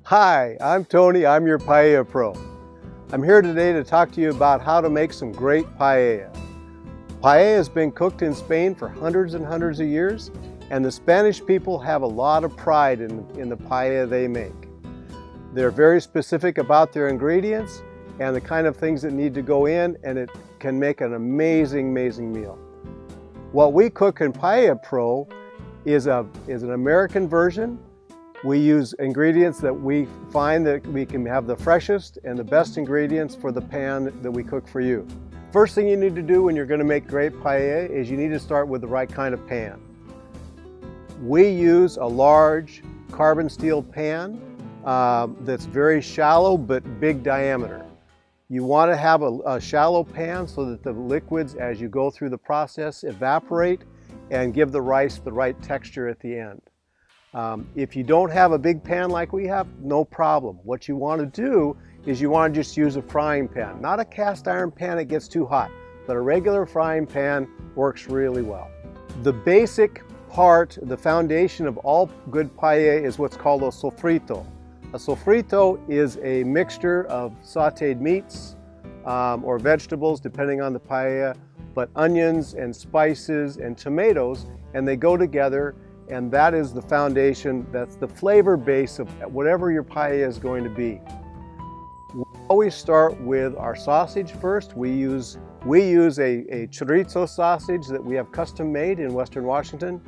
Hi, I'm Tony, I'm your Paella Pro. I'm here today to talk to you about how to make some great paella. Paella has been cooked in Spain for hundreds and hundreds of years, and the Spanish people have a lot of pride in the paella they make. They're very specific about their ingredients and the kind of things that need to go in, and it can make an amazing, amazing meal. What we cook in Paella Pro is an American version. We use ingredients that we find that we can have the freshest and the best ingredients for the pan that we cook for you. First thing you need to do when you're going to make great paella is you need to start with the right kind of pan. We use a large carbon steel pan that's very shallow but big diameter. You want to have a shallow pan so that the liquids, as you go through the process, evaporate and give the rice the right texture at the end. If you don't have a big pan like we have, no problem. What you want to do is you want to just use a frying pan. Not a cast iron pan, it gets too hot, but a regular frying pan works really well. The basic part, the foundation of all good paella is what's called a sofrito. A sofrito is a mixture of sauteed meats or vegetables, depending on the paella, but onions and spices and tomatoes, and they go together. And that is the foundation, that's the flavor base of whatever your paella is going to be. We always start with our sausage first. We use a chorizo sausage that we have custom made in Western Washington.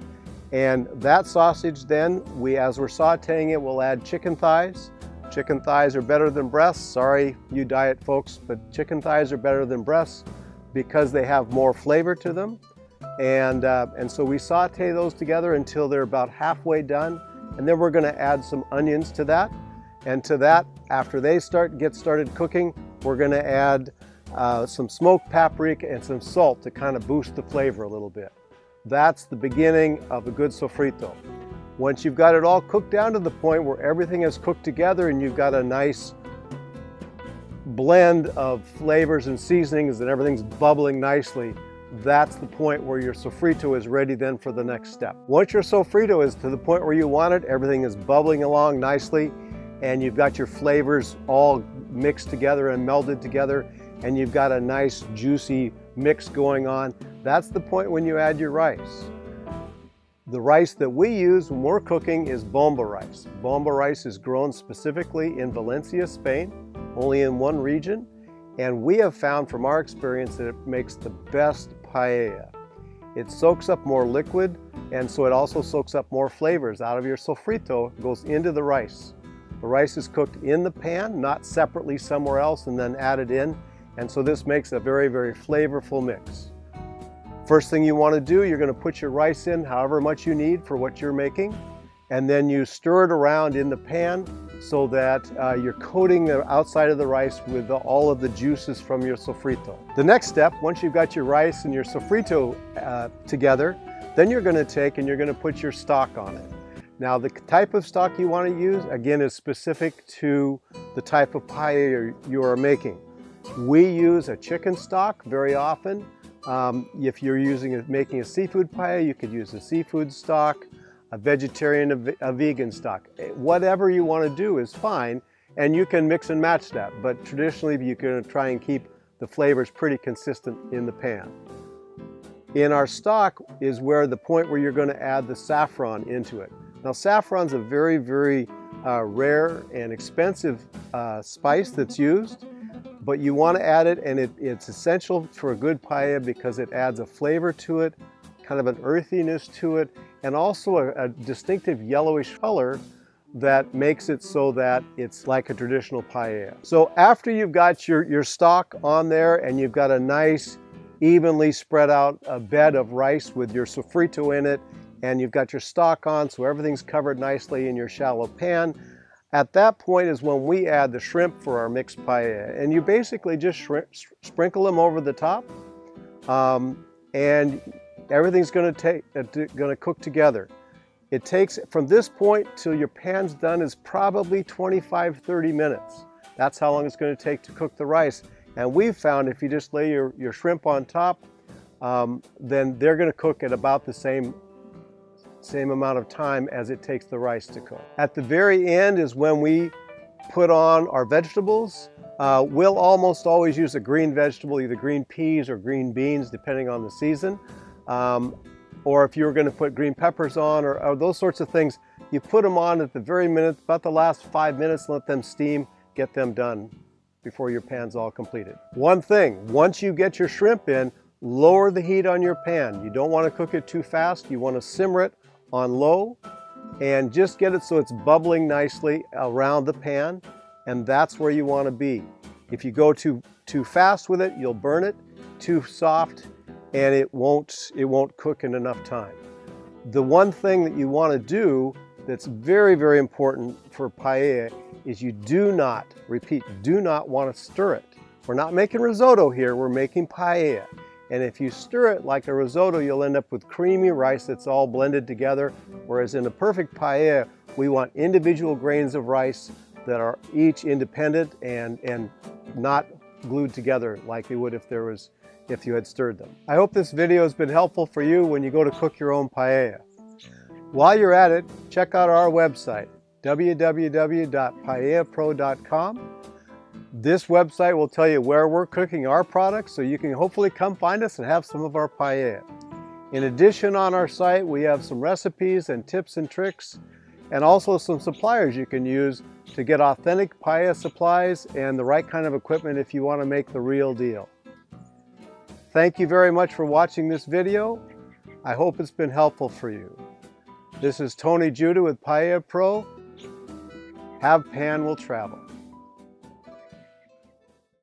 And that sausage then, as we're sauteing it, we'll add chicken thighs. Chicken thighs are better than breasts. Sorry, you diet folks, but chicken thighs are better than breasts because they have more flavor to them. And so we saute those together until they're about halfway done, and then we're going to add some onions to that. And to that, after they get started cooking, we're going to add some smoked paprika and some salt to kind of boost the flavor a little bit. That's the beginning of a good sofrito. Once you've got it all cooked down to the point where everything is cooked together and you've got a nice blend of flavors and seasonings and everything's bubbling nicely, that's the point where your sofrito is ready then for the next step. Once your sofrito is to the point where you want it, everything is bubbling along nicely, and you've got your flavors all mixed together and melded together, and you've got a nice juicy mix going on, that's the point when you add your rice. The rice that we use when we're cooking is bomba rice. Bomba rice is grown specifically in Valencia, Spain, only in one region. And we have found from our experience that it makes the best paella. It soaks up more liquid, and so it also soaks up more flavors out of your sofrito, goes into the rice. The rice is cooked in the pan, not separately somewhere else and then added in. And so this makes a very, very flavorful mix. First thing you want to do, you're going to put your rice in however much you need for what you're making. And then you stir it around in the pan so that you're coating the outside of the rice with all of the juices from your sofrito. The next step, once you've got your rice and your sofrito together, then you're going to take and you're going to put your stock on it. Now the type of stock you want to use, again, is specific to the type of paella you are making. We use a chicken stock very often. If you're making a seafood paella, you could use a seafood stock, a vegetarian, a vegan stock. Whatever you want to do is fine, and you can mix and match that, but traditionally you're going to try and keep the flavors pretty consistent in the pan. In our stock is where the point where you're going to add the saffron into it. Now saffron's a very, very rare and expensive spice that's used, but you want to add it, and it's essential for a good paella because it adds a flavor to it, kind of an earthiness to it, and also a distinctive yellowish color that makes it so that it's like a traditional paella. So after you've got your stock on there and you've got a nice evenly spread out bed of rice with your sofrito in it, and you've got your stock on so everything's covered nicely in your shallow pan, at that point is when we add the shrimp for our mixed paella. And you basically just sprinkle them over the top, and everything's going to cook together. It takes, from this point till your pan's done, is probably 25-30 minutes. That's how long it's going to take to cook the rice. And we've found if you just lay your shrimp on top, then they're going to cook at about the same amount of time as it takes the rice to cook. At the very end is when we put on our vegetables. We'll almost always use a green vegetable, either green peas or green beans, depending on the season. Or if you were going to put green peppers on or those sorts of things, you put them on at the very minute, about the last 5 minutes, let them steam, get them done before your pan's all completed. One thing, once you get your shrimp in, lower the heat on your pan. You don't want to cook it too fast. You want to simmer it on low and just get it so it's bubbling nicely around the pan, and that's where you want to be. If you go too fast with it, you'll burn it. Too soft, and it won't cook in enough time. The one thing that you want to do that's very, very important for paella is you do not, repeat, do not want to stir it. We're not making risotto here, we're making paella. And if you stir it like a risotto, you'll end up with creamy rice that's all blended together. Whereas in a perfect paella, we want individual grains of rice that are each independent and not glued together like they would if you had stirred them. I hope this video has been helpful for you when you go to cook your own paella. While you're at it, check out our website, www.paellapro.com. This website will tell you where we're cooking our products, so you can hopefully come find us and have some of our paella. In addition, on our site, we have some recipes and tips and tricks, and also some suppliers you can use to get authentic paella supplies and the right kind of equipment if you want to make the real deal. Thank you very much for watching this video. I hope it's been helpful for you. This is Tony Judah with Paella Pro. Have pan will travel.